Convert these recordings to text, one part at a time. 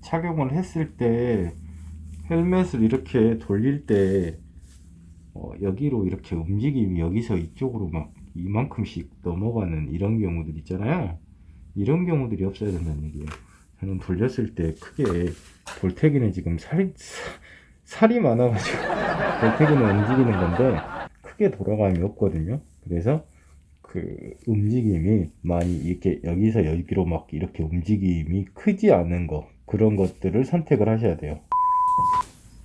착용을 했을 때 헬멧을 이렇게 돌릴 때 여기로 이렇게 움직임이 여기서 이쪽으로 막 이만큼씩 넘어가는 이런 경우들 있잖아요. 이런 경우들이 없어야 된다는 얘기예요. 저는 돌렸을 때 크게 볼태기는 지금 살이 많아가지고 볼태기는 움직이는 건데 크게 돌아감이 없거든요. 그래서 그 움직임이 많이 이렇게 여기서 여기로 막 이렇게 움직임이 크지 않은 거, 그런 것들을 선택을 하셔야 돼요.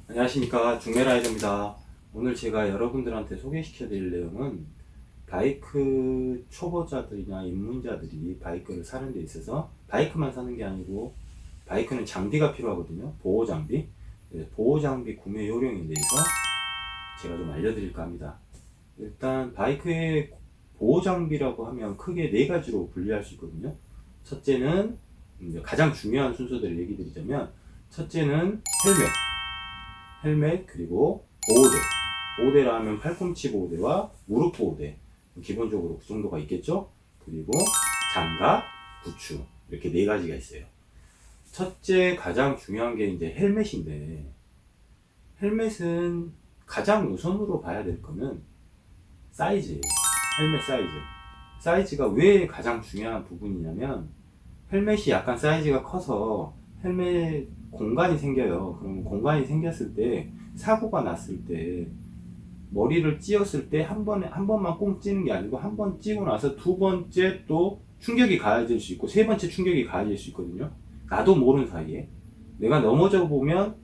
안녕하십니까, 중매라이더입니다. 오늘 제가 여러분들한테 소개시켜 드릴 내용은 바이크 초보자들이나 입문자들이 바이크를 사는 데 있어서 바이크만 사는 게 아니고 바이크는 장비가 필요하거든요. 보호장비. 보호장비 구매 요령에 대해서 제가 좀 알려드릴까 합니다. 일단 바이크의 보호장비라고 하면 크게 네 가지로 분리할 수 있거든요. 첫째는 가장 중요한 순서대로 얘기 드리자면, 첫째는 헬멧 그리고 보호대라 하면 팔꿈치 보호대와 무릎 보호대, 기본적으로 그 정도가 있겠죠. 그리고 장갑, 부츠, 이렇게 네 가지가 있어요. 첫째 가장 중요한 게 이제 헬멧인데, 헬멧은 가장 우선으로 봐야 될 거는 사이즈예요. 헬멧 사이즈가 왜 가장 중요한 부분이냐면, 헬멧이 약간 사이즈가 커서 헬멧 공간이 생겨요. 그럼 공간이 생겼을 때, 사고가 났을 때 머리를 찧었을 때 한 번만 꽁 찌는 게 아니고, 한 번 찌고 나서 두 번째 또 충격이 가해질 수 있고, 세 번째 충격이 가해질 수 있거든요. 나도 모르는 사이에 내가 넘어져 보면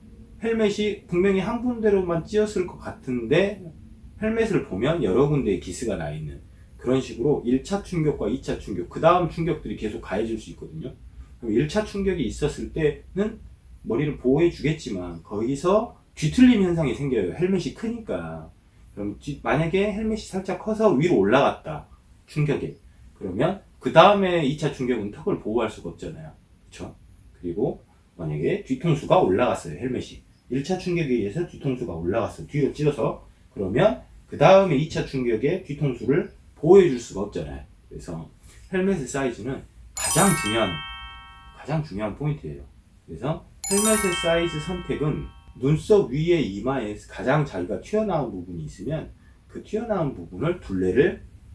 헬멧이 분명히 한 군데로만 찧었을 것 같은데, 헬멧을 보면 여러 군데에 기스가 나 있는, 그런 식으로 1차 충격과 2차 충격, 그 다음 충격들이 계속 가해질 수 있거든요. 그럼 1차 충격이 있었을 때는 머리를 보호해 주겠지만 거기서 뒤틀림 현상이 생겨요. 헬멧이 크니까. 그럼 만약에 헬멧이 살짝 커서 위로 올라갔다, 충격에, 그러면 그 다음에 2차 충격은 턱을 보호할 수가 없잖아요. 그쵸? 그리고 만약에 뒤통수가 올라갔어요. 헬멧이 1차 충격에 의해서 뒤통수가 올라갔어요. 뒤로 찌어서. 그러면 그 다음에 2차 충격에 뒤통수를 보호해 줄 수가 없잖아요. 그래서 헬멧의 사이즈는 가장 중요한 포인트예요. 그래서 헬멧의 사이즈 선택은 눈썹 위에 이마에 가장 자기가 튀어나온 부분이 있으면 그 튀어나온 부분을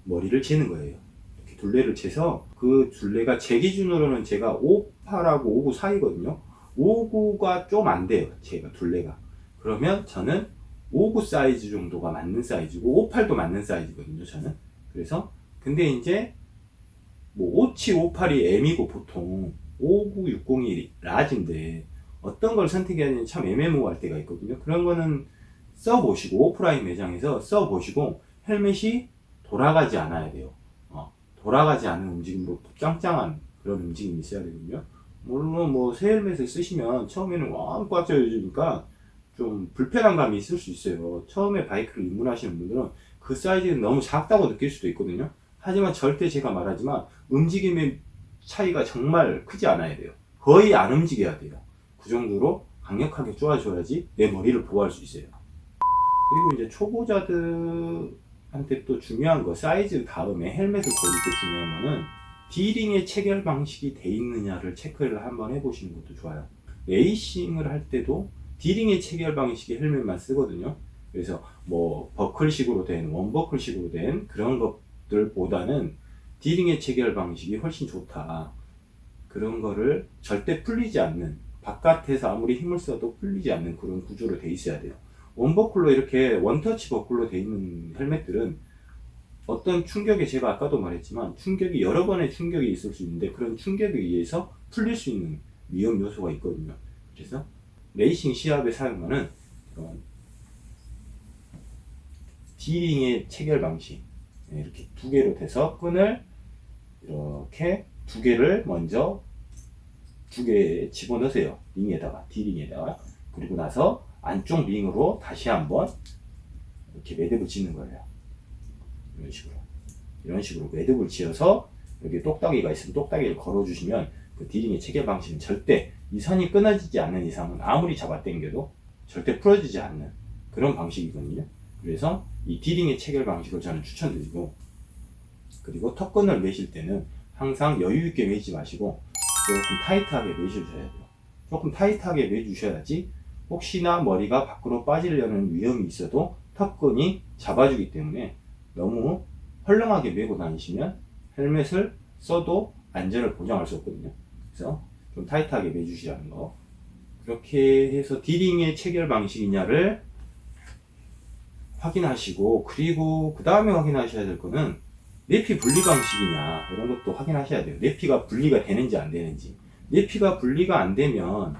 머리를 재는 거예요. 이렇게 둘레를 재서, 그 둘레가 제 기준으로는 제가 58하고 59 사이거든요. 59가 좀 안 돼요. 제가 둘레가. 그러면 저는 59 사이즈 정도가 맞는 사이즈고 58도 맞는 사이즈거든요. 저는. 그래서 근데 이제 뭐 57, 58이 M이고 보통 59, 60이 라지인데 어떤 걸 선택해야 되는지 참 애매모호할 때가 있거든요. 그런 거는 써보시고, 오프라인 매장에서 써보시고, 헬멧이 돌아가지 않아야 돼요. 돌아가지 않는 움직임으로 짱짱한 그런 움직임이 있어야 되거든요. 물론 뭐 새 헬멧을 쓰시면 처음에는 왕 꽉 조여지니까 좀 불편한 감이 있을 수 있어요. 처음에 바이크를 입문하시는 분들은 그 사이즈는 너무 작다고 느낄 수도 있거든요. 하지만 절대 제가 말하지만 움직임의 차이가 정말 크지 않아야 돼요. 거의 안 움직여야 돼요. 그 정도로 강력하게 쪼아줘야지 내 머리를 보호할 수 있어요. 그리고 이제 초보자들한테 또 중요한 거, 사이즈 다음에 헬멧을 고를 때 중요한 거는 D링의 체결 방식이 돼 있느냐를 체크를 한번 해보시는 것도 좋아요. 레이싱을 할 때도 D링의 체결 방식의 헬멧만 쓰거든요. 그래서 뭐 버클식으로 된, 원버클식으로 된 그런 것들보다는 D링의 체결 방식이 훨씬 좋다. 그런 거를 절대 풀리지 않는, 바깥에서 아무리 힘을 써도 풀리지 않는 그런 구조로 돼 있어야 돼요. 원버클로 이렇게 원터치 버클로 돼 있는 헬멧들은 어떤 충격에, 제가 아까도 말했지만 충격이 여러 번의 충격이 있을 수 있는데, 그런 충격에 의해서 풀릴 수 있는 위험 요소가 있거든요. 그래서 레이싱 시합에 사용하는 이런 D링의 체결 방식, 이렇게 두 개로 돼서 끈을 이렇게 두 개를 먼저 두 개 집어넣으세요. 링에다가, D링에다가. 그리고 나서 안쪽 링으로 다시 한번 이렇게 매듭을 짓는 거예요. 이런 식으로 매듭을 지어서 여기 똑딱이가 있으면 똑딱이를 걸어주시면 그 D링의 체결 방식은 절대, 이 선이 끊어지지 않는 이상은 아무리 잡아당겨도 절대 풀어지지 않는 그런 방식이거든요. 그래서 이 D링의 체결 방식을 저는 추천드리고, 그리고 턱끈을 매실 때는 항상 여유 있게 매지 마시고 조금 타이트하게 매셔줘야 돼요. 조금 타이트하게 매주셔야지 혹시나 머리가 밖으로 빠지려는 위험이 있어도 턱끈이 잡아주기 때문에 너무 헐렁하게 매고 다니시면 헬멧을 써도 안전을 보장할 수 없거든요. 그래서 좀 타이트하게 매주시라는 거. 그렇게 해서 디링의 체결 방식이냐를 확인하시고, 그리고 그 다음에 확인하셔야 될 거는 내피 분리 방식이냐 이런 것도 확인하셔야 돼요. 내피가 분리가 되는지 안 되는지. 내피가 분리가 안 되면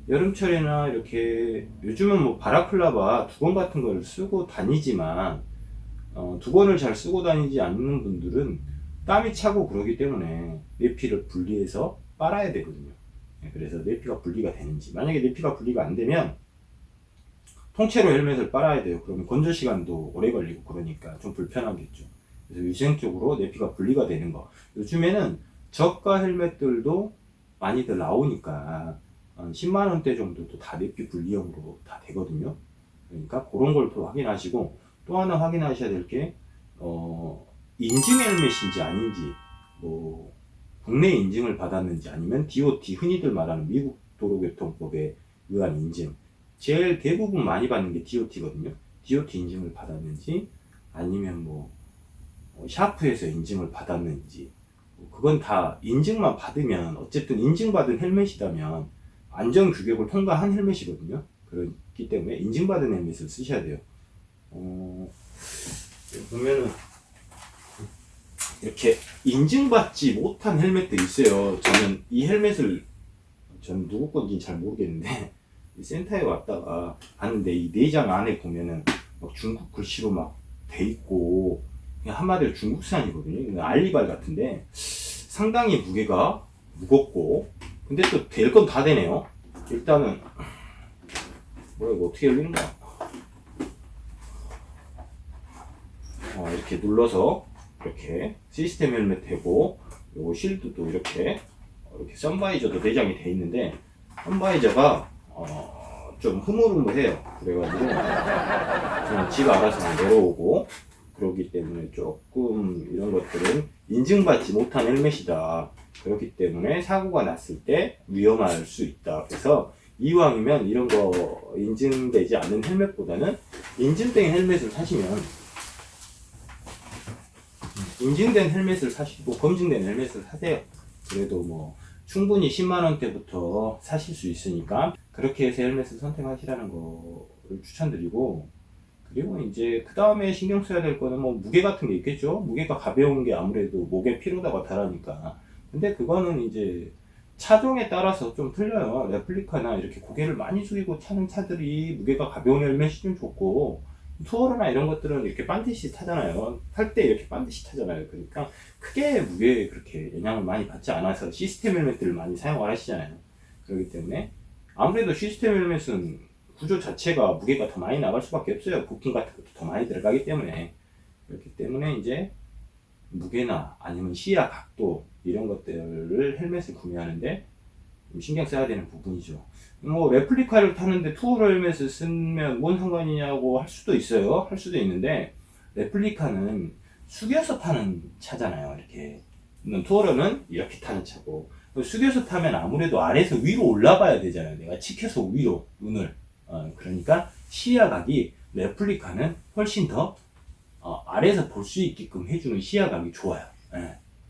여름철에나 이렇게 요즘은 뭐 바라클라바 두건 같은 걸 쓰고 다니지만 두건을 잘 쓰고 다니지 않는 분들은 땀이 차고 그러기 때문에 내피를 분리해서 빨아야 되거든요. 그래서 내피가 분리가 되는지, 만약에 내피가 분리가 안 되면 통째로 헬멧을 빨아야 돼요. 그러면 건조 시간도 오래 걸리고 그러니까 좀 불편하겠죠. 그래서 위생적으로 내피가 분리가 되는 거. 요즘에는 저가 헬멧들도 많이들 나오니까 한 10만 원대 정도도 다 내피 분리형으로 다 되거든요. 그러니까 그런 걸 또 확인하시고, 또 하나 확인하셔야 될 게 인증 헬멧인지 아닌지, 뭐 국내 인증을 받았는지 아니면 DOT, 흔히들 말하는 미국 도로교통법에 의한 인증, 제일 대부분 많이 받는 게 DOT거든요. DOT 인증을 받았는지 아니면 뭐 샤프에서 인증을 받았는지, 그건 다 인증만 받으면 어쨌든 인증받은 헬멧이라면 안전 규격을 통과한 헬멧이거든요. 그렇기 때문에 인증받은 헬멧을 쓰셔야 돼요. 보면은 이렇게 인증받지 못한 헬멧들이 있어요. 저는 이 헬멧을 누구 건지 잘 모르겠는데 센터에 왔다가 봤는데 이 내장 안에 보면은 막 중국 글씨로 막 돼 있고, 그냥 한마디로 중국산이거든요. 알리발 같은데 상당히 무게가 무겁고, 근데 또 될 건 다 되네요. 일단은 뭐야, 이거 어떻게 열리는 거야? 이렇게 눌러서 이렇게 시스템 헬멧 되고, 요거 실드도 이렇게 선바이저도 내장이 돼 있는데, 선바이저가 좀 흐물흐물해요. 그래가지고 그냥 지가 알아서 내려오고 그러기 때문에 조금 이런 것들은 인증받지 못한 헬멧이다. 그렇기 때문에 사고가 났을 때 위험할 수 있다. 그래서 이왕이면 이런 거 인증되지 않는 헬멧보다는 인증된 헬멧을 사시면, 인증된 헬멧을 사시고 검증된 헬멧을 사세요. 그래도 뭐 충분히 10만원대부터 사실 수 있으니까 그렇게 해서 헬멧을 선택하시라는 거를 추천드리고, 그리고 이제 그 다음에 신경 써야 될 거는 뭐 무게 같은 게 있겠죠. 무게가 가벼운 게 아무래도 목에 피로도가 덜하니까. 근데 그거는 이제 차종에 따라서 좀 틀려요. 레플리카나 이렇게 고개를 많이 숙이고 타는 차들이 무게가 가벼운 헬멧이 좀 좋고, 투어러나 이런 것들은 이렇게 반드시 타잖아요. 탈 때 이렇게 반드시 타잖아요. 그러니까 크게 무게에 그렇게 영향을 많이 받지 않아서 시스템 헬멧들을 많이 사용을 하시잖아요. 그렇기 때문에 아무래도 시스템 헬멧은 구조 자체가 무게가 더 많이 나갈 수밖에 없어요. 부품 같은 것도 더 많이 들어가기 때문에. 그렇기 때문에 이제 무게나 아니면 시야 각도 이런 것들을 헬멧을 구매하는데 좀 신경 써야 되는 부분이죠. 뭐 레플리카를 타는데 투어러 헬멧을 쓰면 뭔 상관이냐고 할 수도 있어요. 할 수도 있는데 레플리카는 숙여서 타는 차잖아요. 이렇게 투어러는 이렇게 타는 차고, 숙여서 타면 아무래도 아래에서 위로 올라가야 되잖아요. 내가 치켜서 위로 눈을 그러니까 시야각이 레플리카는 훨씬 더 아래에서 볼 수 있게끔 해주는 시야각이 좋아요.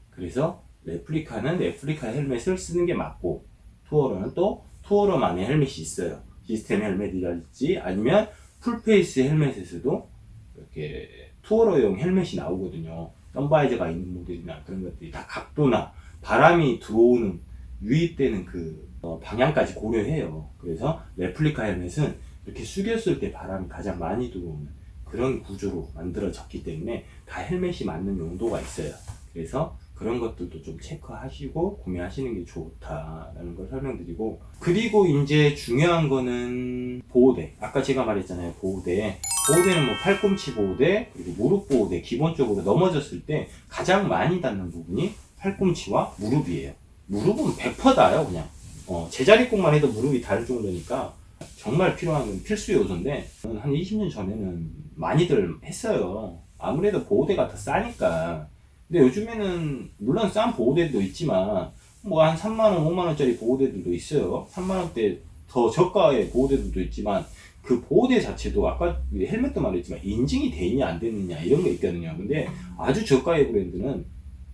그래서 레플리카는 레플리카 헬멧을 쓰는 게 맞고, 투어러는 또 투어러만의 헬멧이 있어요. 시스템 헬멧이랄지 아니면 풀페이스 헬멧에서도 이렇게 투어러용 헬멧이 나오거든요. 선바이저가 있는 모델이나 그런 것들이 다 각도나 바람이 들어오는 유입되는 그 방향까지 고려해요. 그래서 레플리카 헬멧은 이렇게 숙였을 때 바람이 가장 많이 들어오는 그런 구조로 만들어졌기 때문에 다 헬멧이 맞는 용도가 있어요. 그래서 그런 것들도 좀 체크하시고 구매하시는 게 좋다라는 걸 설명드리고, 그리고 이제 중요한 거는 보호대. 아까 제가 말했잖아요. 보호대. 보호대는 뭐 팔꿈치 보호대, 그리고 무릎 보호대. 기본적으로 넘어졌을 때 가장 많이 닿는 부분이 팔꿈치와 무릎이에요. 무릎은 100% 닿아요, 그냥. 제자리공만 해도 무릎이 닿을 정도니까 정말 필요한 필수 요소인데, 한 20년 전에는 많이들 했어요. 아무래도 보호대가 더 싸니까. 근데 요즘에는 물론 싼 보호대도 있지만 뭐 한 3만원, 5만원짜리 보호대들도 있어요. 3만원대 더 저가의 보호대들도 있지만, 그 보호대 자체도 아까 헬멧도 말했지만 인증이 돼 있냐 안 됐느냐 이런 거 있거든요. 근데 아주 저가의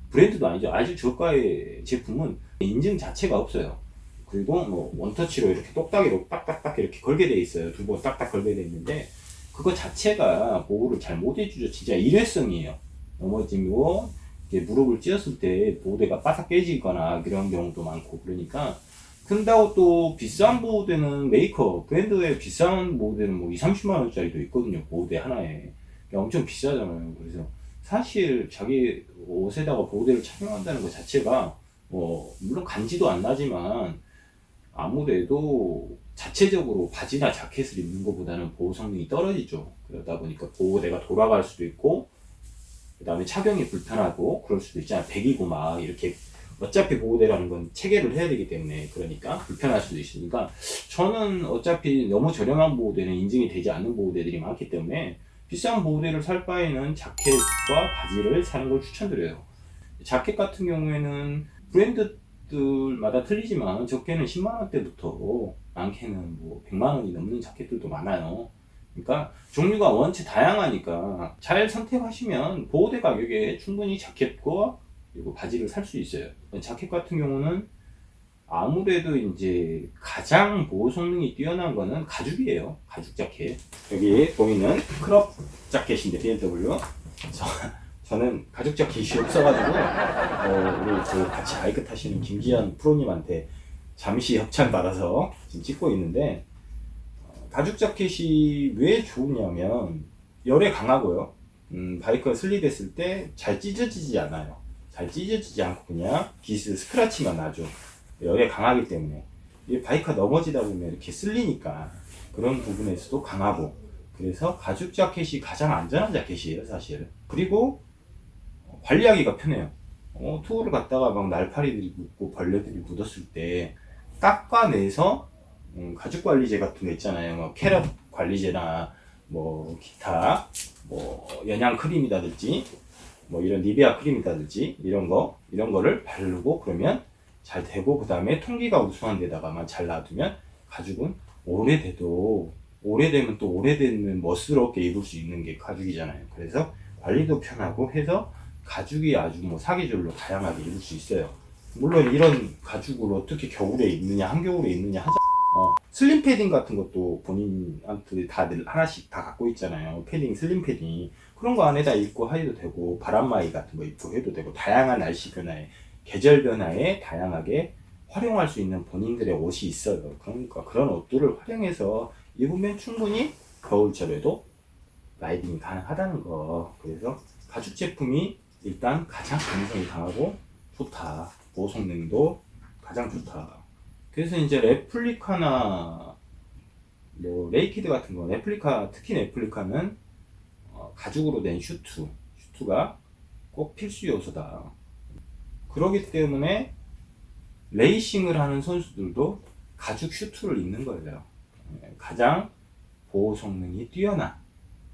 브랜드도 아니죠. 아주 저가의 제품은 인증 자체가 없어요. 그리고 뭐 원터치로 이렇게 똑딱이로 딱딱딱 이렇게 걸게 돼 있어요. 두 번 딱딱 걸게 돼 있는데, 그거 자체가 보호를 잘 못 해주죠. 진짜 일회성이에요. 넘어지고 무릎을 찧었을 때 보호대가 바삭 깨지거나 그런 경우도 많고, 그러니까 근다고 또 비싼 보호대는 메이커 브랜드의 비싼 보호대는 뭐 2, 30만 원짜리도 있거든요. 보호대 하나에 엄청 비싸잖아요. 그래서 사실 자기 옷에다가 보호대를 착용한다는 것 자체가 물론 간지도 안 나지만 아무래도 자체적으로 바지나 자켓을 입는 것보다는 보호 성능이 떨어지죠. 그러다 보니까 보호대가 돌아갈 수도 있고, 그 다음에 착용이 불편하고 그럴 수도 있잖아요. 배기고 막 이렇게, 어차피 보호대라는 건 체결을 해야 되기 때문에, 그러니까 불편할 수도 있으니까, 저는 어차피 너무 저렴한 보호대는 인증이 되지 않는 보호대들이 많기 때문에 비싼 보호대를 살 바에는 자켓과 바지를 사는 걸 추천드려요. 자켓 같은 경우에는 브랜드들마다 틀리지만 적게는 10만원대부터 많게는 뭐 100만원이 넘는 자켓들도 많아요. 그러니까 종류가 원체 다양하니까 잘 선택하시면 보호대 가격에 충분히 자켓과 그리고 바지를 살 수 있어요. 자켓 같은 경우는 아무래도 이제 가장 보호 성능이 뛰어난 거는 가죽이에요. 가죽 자켓. 여기 보이는 크롭 자켓인데, BMW. 저는 가죽 자켓이 없어가지고 우리 그 같이 바이크 타시는 김지현 프로님한테 잠시 협찬 받아서 지금 찍고 있는데, 가죽 자켓이 왜 좋으냐면 열에 강하고요. 바이크가 슬립했을 때 잘 찢어지지 않아요. 잘 찢어지지 않고 그냥 스크래치만 나죠. 열에 강하기 때문에. 이 바이크가 넘어지다 보면 이렇게 쓸리니까 그런 부분에서도 강하고, 그래서 가죽 자켓이 가장 안전한 자켓이에요, 사실. 그리고 관리하기가 편해요. 투어를 갔다가 막 날파리들이 묻고 벌레들이 묻었을 때 닦아내서 가죽 관리제 같은 거 있잖아요. 뭐 캐럿 관리제나 뭐 기타 뭐 연양 크림이라든지 뭐 이런 니베아 크림이라든지 이런 거를 바르고 그러면 잘 되고, 그 다음에 통기가 우수한 데다가만 잘 놔두면 가죽은 오래되면 또 오래되면 멋스럽게 입을 수 있는 게 가죽이잖아요. 그래서 관리도 편하고 해서 가죽이 아주 뭐 사계절로 다양하게 입을 수 있어요. 물론 이런 가죽을 어떻게 겨울에 입느냐 한겨울에 입느냐 하자. 슬림 패딩 같은 것도 본인한테 다들 하나씩 다 갖고 있잖아요. 패딩, 슬림 패딩. 그런 거 안에다 입고 해도 되고, 바람막이 같은 거 입고 해도 되고, 다양한 날씨 변화에, 계절 변화에 다양하게 활용할 수 있는 본인들의 옷이 있어요. 그러니까 그런 옷들을 활용해서 입으면 충분히 겨울철에도 라이딩이 가능하다는 거. 그래서 가죽 제품이 일단 가장 가능성이 강하고 좋다. 보호 성능도 가장 좋다. 그래서 이제 레플리카나 뭐 레이키드 같은 거, 특히 레플리카는 가죽으로 된 슈트가 꼭 필수 요소다. 그렇기 때문에 레이싱을 하는 선수들도 가죽 슈트를 입는 거예요. 가장 보호 성능이 뛰어난,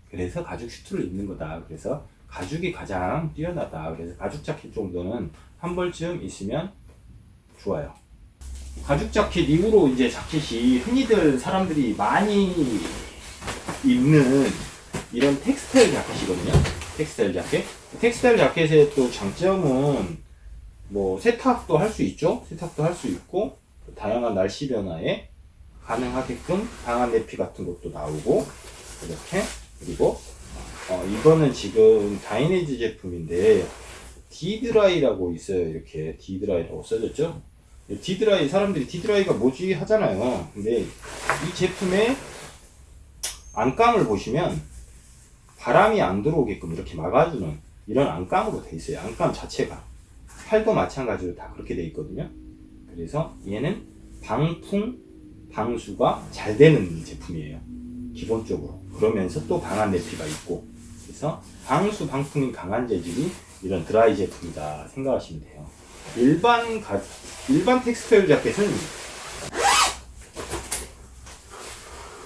그래서 가죽 슈트를 입는 거다. 그래서 가죽이 가장 뛰어나다. 그래서 가죽 자켓 정도는 한 벌쯤 있으면 좋아요. 가죽 자켓 이후로 이제 자켓이 흔히들 사람들이 많이 입는 이런 텍스타일 자켓이거든요. 텍스타일 자켓. 텍스타일 자켓의 또 장점은 뭐 세탁도 할 수 있죠. 세탁도 할 수 있고, 다양한 날씨 변화에 가능하게끔 방한 내피 같은 것도 나오고, 이렇게. 그리고 이거는 지금 다이내즈 제품인데 디드라이라고 있어요. 이렇게 디드라이라고 써졌죠. 디드라이, 사람들이 디드라이가 뭐지 하잖아요. 근데 이 제품의 안감을 보시면 바람이 안 들어오게끔 이렇게 막아주는 이런 안감으로 돼 있어요. 안감 자체가. 팔도 마찬가지로 다 그렇게 돼 있거든요. 그래서 얘는 방수가 잘 되는 제품이에요. 기본적으로. 그러면서 또 방한 내피가 있고. 그래서 방풍이 강한 재질이 이런 드라이 제품이다 생각하시면 돼요. 일반 텍스타일 자켓은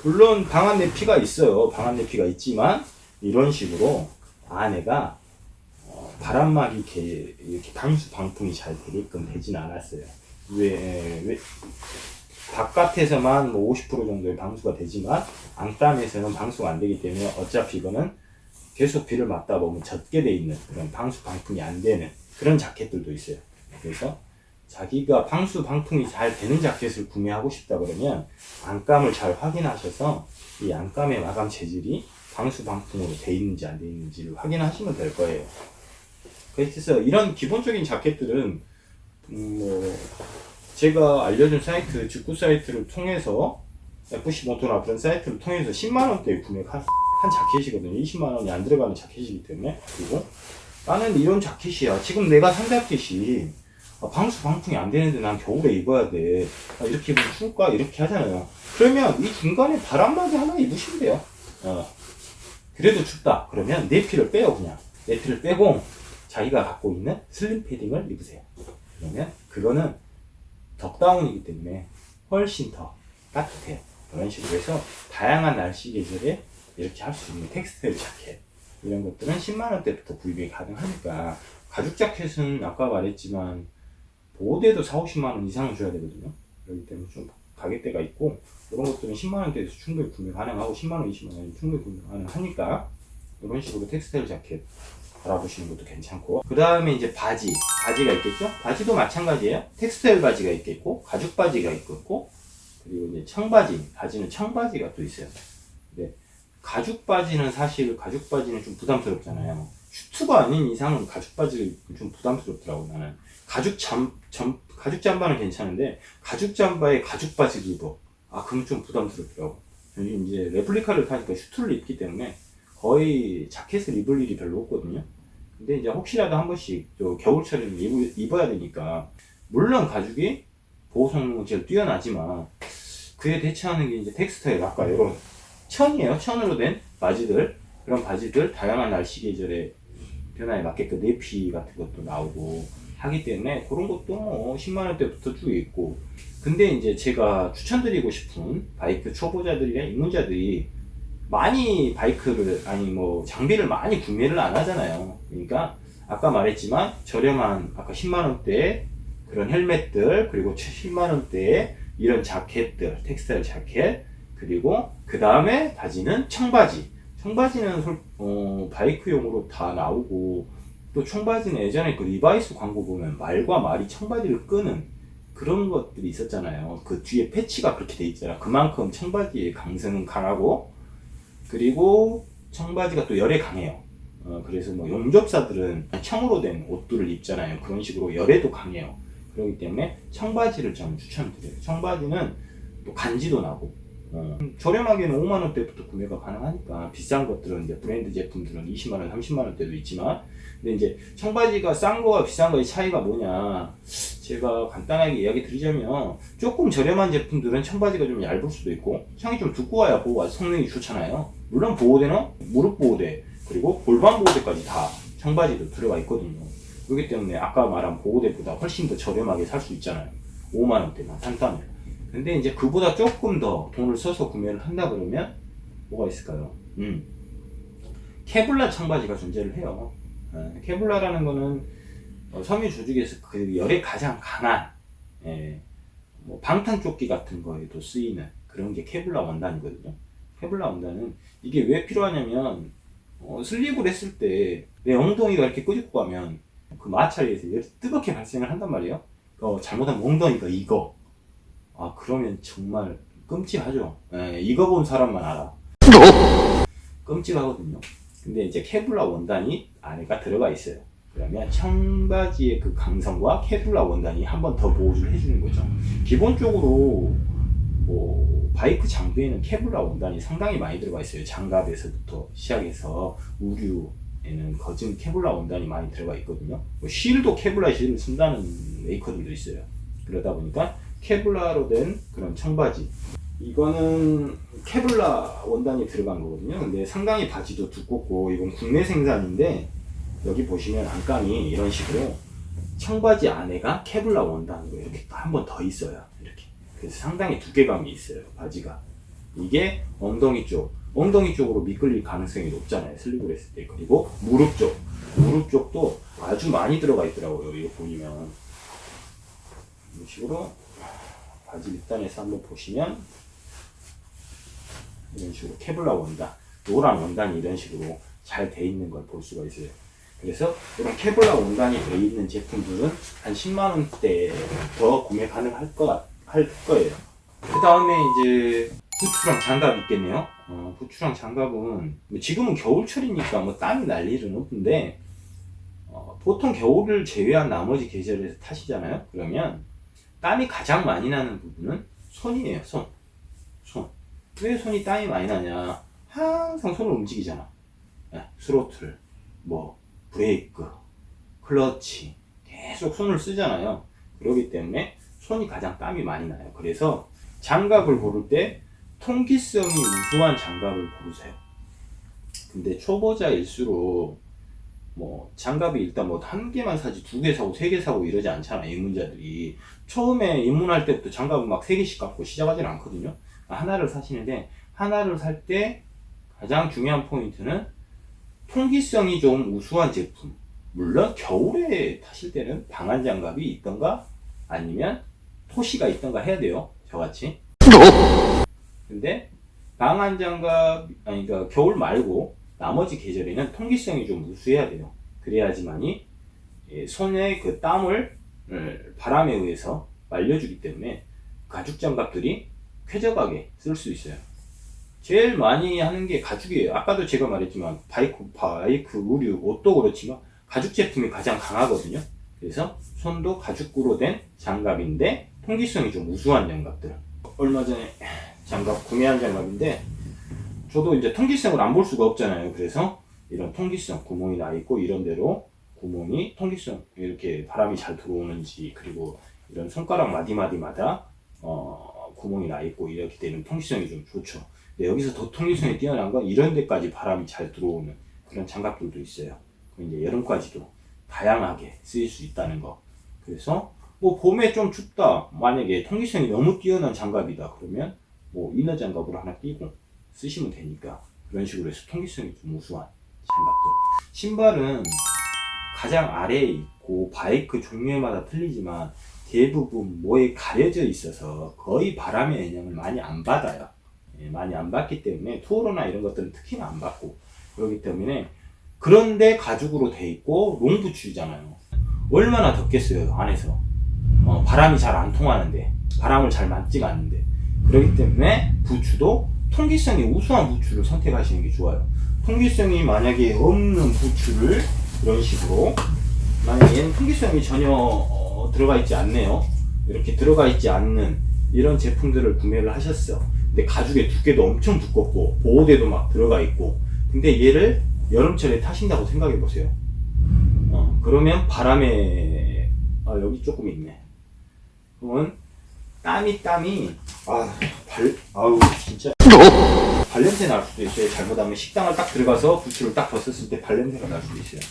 물론 방한 내피가 있어요. 방한 내피가 있지만 이런 식으로 안에가 바람막이 이렇게 방풍이 잘 되게끔 되진 않았어요. 왜 바깥에서만 뭐 50% 정도의 방수가 되지만 안감에서는 방수가 안 되기 때문에 어차피 이거는 계속 비를 맞다 보면 젖게 돼 있는 그런 방수 방풍이 안 되는 그런 자켓들도 있어요. 그래서 자기가 방수 방풍이 잘 되는 자켓을 구매하고 싶다 그러면 안감을 잘 확인하셔서 이 안감의 마감 재질이 방수 방풍으로 돼 있는지 안 돼 있는지를 확인하시면 될 거예요. 그래서 이런 기본적인 자켓들은 뭐 제가 알려준 사이트, 직구 사이트를 통해서 FC 모토나 그런 사이트를 통해서 10만원대에 구매한 자켓이거든요. 20만원이 안 들어가는 자켓이기 때문에. 그리고 나는 이런 자켓이야. 지금 내가 산 자켓이 방수 방풍이 안 되는데 난 겨울에 입어야 돼. 이렇게 입으면 추울까? 이렇게 하잖아요. 그러면 이 중간에 바람막이 하나 입으시면 돼요. 그래도 춥다. 그러면 내피를 빼요, 그냥. 내피를 빼고 자기가 갖고 있는 슬림 패딩을 입으세요. 그러면 그거는 덕다운이기 때문에 훨씬 더 따뜻해요. 그런 식으로 해서 다양한 날씨 계절에 이렇게 할 수 있는 텍스타일 자켓 이런 것들은 10만원대부터 구입이 가능하니까 가죽 자켓은 아까 말했지만 보호대도 4~50만원 이상은 줘야 되거든요. 그렇기 때문에 좀 가격대가 있고 이런 것들은 10만원대에서 충분히 구매 가능하고 10만원, 20만원 충분히 구매 가능하니까 이런 식으로 텍스타일 자켓 알아보시는 것도 괜찮고 그 다음에 이제 바지가 있겠죠? 바지도 마찬가지예요. 텍스타일 바지가 있겠고 가죽 바지가 있겠고 그리고 이제 바지는 청바지가 또 있어요. 근데 가죽 바지는 사실 가죽 바지는 좀 부담스럽잖아요. 슈트가 아닌 이상은 가죽 바지를 좀 부담스럽더라고 나는. 가죽 잠바는 괜찮은데 가죽 잠바에 가죽 바지를 입어. 그럼 좀 부담스럽더라고. 이제 레플리카를 타니까 슈트를 입기 때문에 거의 자켓을 입을 일이 별로 없거든요. 근데 이제 혹시라도 한 번씩 겨울철에는 입어야 되니까 물론 가죽이 보호 성능은 제일 뛰어나지만 그에 대체하는 게 이제 텍스타일 아까 이런 천이에요. 천으로 된 바지들 그런 바지들 다양한 날씨 계절의 변화에 맞게끔 내피 같은 것도 나오고 하기 때문에 그런 것도 뭐 10만원대부터 쭉 있고 근데 이제 제가 추천드리고 싶은 바이크 초보자들이나 입문자들이 많이 장비를 많이 구매를 안 하잖아요. 그러니까 아까 말했지만 저렴한 아까 10만원대 그런 헬멧들 그리고 10만원대의 이런 자켓들 텍스타일 자켓 그리고 그 다음에 바지는 청바지는 바이크용으로 다 나오고 또 청바지는 예전에 그 리바이스 광고 보면 말과 말이 청바지를 끄는 그런 것들이 있었잖아요. 그 뒤에 패치가 그렇게 돼 있잖아. 그만큼 청바지의 강성은 강하고 그리고 청바지가 또 열에 강해요. 그래서 뭐 용접사들은 청으로 된 옷들을 입잖아요. 그런 식으로 열에도 강해요. 그렇기 때문에 청바지를 저는 추천드려요. 청바지는 또 간지도 나고 저렴하게는 5만원대부터 구매가 가능하니까 비싼 것들은 이제 브랜드 제품들은 20만원, 30만원대도 있지만 근데 이제 청바지가 싼 거와 비싼 거의 차이가 뭐냐 제가 간단하게 이야기 드리자면 조금 저렴한 제품들은 청바지가 좀 얇을 수도 있고 청이 좀 두꺼워야 보호가 성능이 좋잖아요. 물론 보호대는 무릎 보호대 그리고 골반 보호대까지 다 청바지도 들어가 있거든요. 그렇기 때문에 아까 말한 보호대보다 훨씬 더 저렴하게 살 수 있잖아요. 5만원대만 산다면. 근데 이제 그보다 조금 더 돈을 써서 구매를 한다 그러면 뭐가 있을까요? 케블라 청바지가 존재를 해요. 케블라라는 거는 섬유 조직에서 그 열에 가장 강한 뭐 방탄조끼 같은 거에도 쓰이는 그런 게 케블라 원단이거든요. 케블라 원단은 이게 왜 필요하냐면 슬립을 했을 때 내 엉덩이가 이렇게 끄집고 가면 그 마찰에서 열이 뜨겁게 발생을 한단 말이에요. 잘못하면 엉덩이가 익어. 그러면 정말 끔찍하죠. 익어본 사람만 알아. 끔찍하거든요. 근데 이제 케블라 원단이 안에가 들어가 있어요. 그러면 청바지의 그 강성과 케블라 원단이 한 번 더 보호를 해주는 거죠. 기본적으로 뭐 바이크 장비에는 케블라 원단이 상당히 많이 들어가 있어요. 장갑에서부터 시작해서 우류에는 거진 케블라 원단이 많이 들어가 있거든요. 뭐 실도 케블라 실을 쓴다는 메이커들도 있어요. 그러다 보니까 케블라로 된 그런 청바지 이거는 케블라 원단이 들어간 거거든요. 근데 상당히 바지도 두껍고 이건 국내 생산인데 여기 보시면 안감이 이런 식으로 청바지 안에가 케블라 원단으로 이렇게 한 번 더 있어요. 이렇게. 그래서 상당히 두께감이 있어요. 바지가. 이게 엉덩이 쪽으로 미끌릴 가능성이 높잖아요. 슬립을 했을 때. 그리고 무릎 쪽도 아주 많이 들어가 있더라고요. 이거 보시면. 이런 식으로 바지 밑단에서 한번 보시면 이런 식으로 케블라 원단, 노란 원단이 이런 식으로 잘 돼 있는 걸 볼 수가 있어요. 그래서 이런 케블라 원단이 돼 있는 제품들은 한 10만 원대 더 구매 가능할 할 거예요. 그 다음에 이제 부츠랑 장갑 있겠네요. 부츠랑 장갑은 지금은 겨울철이니까 뭐 땀이 날 일은 없는데 보통 겨울을 제외한 나머지 계절에서 타시잖아요. 그러면 땀이 가장 많이 나는 부분은 손이에요. 손. 왜 손이 땀이 많이 나냐? 항상 손을 움직이잖아. 스로틀, 뭐 브레이크, 클러치 계속 손을 쓰잖아요. 그렇기 때문에 손이 가장 땀이 많이 나요. 그래서 장갑을 고를 때 통기성이 우수한 장갑을 고르세요. 근데 초보자일수록 뭐 장갑이 일단 뭐 한 개만 사지 2개 사고 3개 사고 이러지 않잖아. 입문자들이 처음에 입문할 때부터 장갑을 막 3개씩 갖고 시작하지는 않거든요. 하나를 사시는데 하나를 살 때 가장 중요한 포인트는 통기성이 좀 우수한 제품. 물론 겨울에 타실 때는 방한 장갑이 있던가 아니면 토시가 있던가 해야 돼요. 저같이. 근데 방한 장갑 아니 그러니까 겨울 말고 나머지 계절에는 통기성이 좀 우수해야 돼요. 그래야지만이 손의 그 땀을 바람에 의해서 말려주기 때문에 가죽 장갑들이 쾌적하게 쓸 수 있어요. 제일 많이 하는 게 가죽이에요. 아까도 제가 말했지만 바이크, 의류, 옷도 그렇지만 가죽 제품이 가장 강하거든요. 그래서 손도 가죽으로 된 장갑인데 통기성이 좀 우수한 장갑들. 얼마 전에 장갑 구매한 장갑인데 저도 이제 통기성을 안 볼 수가 없잖아요. 그래서 이런 통기성 구멍이 나 있고 이런 데로 구멍이 통기성 이렇게 바람이 잘 들어오는지 그리고 이런 손가락 마디마디마다 구멍이 나 있고 이렇게 되면 통기성이 좀 좋죠. 근데 여기서 더 통기성이 뛰어난 건 이런 데까지 바람이 잘 들어오는 그런 장갑들도 있어요. 이제 여름까지도 다양하게 쓰일 수 있다는 거. 그래서 뭐 봄에 좀 춥다. 만약에 통기성이 너무 뛰어난 장갑이다. 그러면 뭐 이너 장갑으로 하나 끼고 쓰시면 되니까 그런 식으로 해서 통기성이 좀 우수한 장갑들. 신발은 가장 아래에 있고 바이크 종류마다 틀리지만 대부분 뭐에 가려져 있어서 거의 바람의 영향을 많이 안 받아요. 많이 안 받기 때문에 투어로나 이런 것들은 특히나 안 받고 그렇기 때문에 그런데 가죽으로 돼 있고 롱부츠잖아요. 얼마나 덥겠어요 안에서. 바람이 잘 안 통하는데 바람을 잘 맞지가 않는데 그렇기 때문에 부츠도 통기성이 우수한 부츠를 선택하시는 게 좋아요. 통기성이 만약에 없는 부츠를 이런 식으로 만약에 얘는 통기성이 전혀 들어가 있지 않네요. 이렇게 들어가 있지 않는 이런 제품들을 구매를 하셨어. 근데 가죽의 두께도 엄청 두껍고 보호대도 막 들어가 있고 근데 얘를 여름철에 타신다고 생각해 보세요. 그러면 바람에 여기 조금 있네. 그러면 땀이 아우 진짜 발냄새 날 수도 있어요. 잘못하면 식당을 딱 들어가서 부츠를 딱 벗었을 때 발냄새가 날 수도 있어요.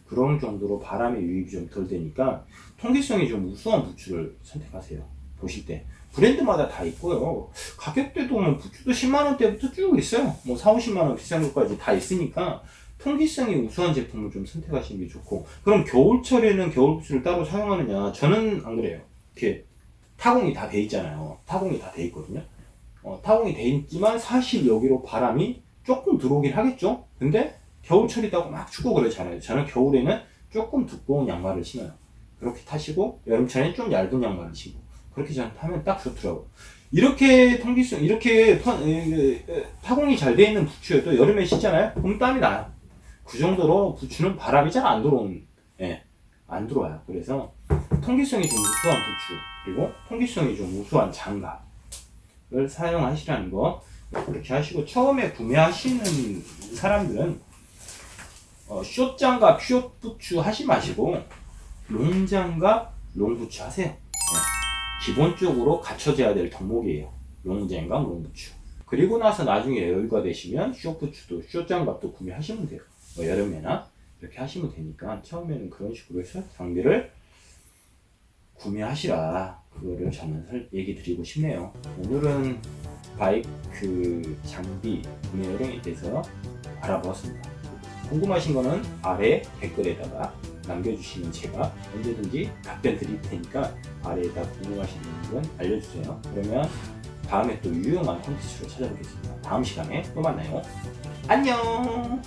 그런 정도로 바람의 유입이 좀 덜 되니까 통기성이 좀 우수한 부츠를 선택하세요. 보실 때 브랜드마다 다 있고요. 가격대도 뭐 부츠도 10만원대부터 쭉 있어요. 뭐 4, 50만원 비싼 것까지 다 있으니까 통기성이 우수한 제품을 좀 선택하시는 게 좋고 그럼 겨울철에는 겨울 부츠를 따로 사용하느냐? 저는 안 그래요. 이렇게 타공이 다 돼 있잖아요. 타공이 다 돼 있거든요. 타공이 돼 있지만 사실 여기로 바람이 조금 들어오긴 하겠죠. 근데 겨울철이라고 막 춥고 그러잖아요. 저는 겨울에는 조금 두꺼운 양말을 신어요. 그렇게 타시고 여름철에는 좀 얇은 양말을 신고 그렇게 저는 타면 딱 좋더라고요. 이렇게 통기성 이렇게 타공이 잘 돼 있는 부츠여도 여름에 신잖아요. 그럼 땀이 나요. 그 정도로 부츠는 바람이 잘 안 안 들어와요. 그래서 통기성이 좀 우수한 부츠 그리고 통기성이 좀 우수한 장갑을 사용하시라는 거 그렇게 하시고 처음에 구매하시는 사람들은 숏장갑, 숏부츠 하지 마시고 롱장갑, 롱부츠 하세요. 기본적으로 갖춰져야 될 덕목이에요. 롱장갑, 롱부츠. 그리고 나서 나중에 여유가 되시면 숏부츠도, 숏장갑도 구매하시면 돼요. 여름에나 이렇게 하시면 되니까 처음에는 그런 식으로 해서 장비를 구매하시라. 그거를 저는 얘기 드리고 싶네요. 오늘은 바이크 장비 구매 요령에 대해서 알아보았습니다. 궁금하신 거는 아래 댓글에다가 남겨주시면 제가 언제든지 답변 드릴 테니까 아래에다 궁금하신 분들은 알려주세요. 그러면 다음에 또 유용한 콘텐츠로 찾아뵙겠습니다. 다음 시간에 또 만나요. 안녕.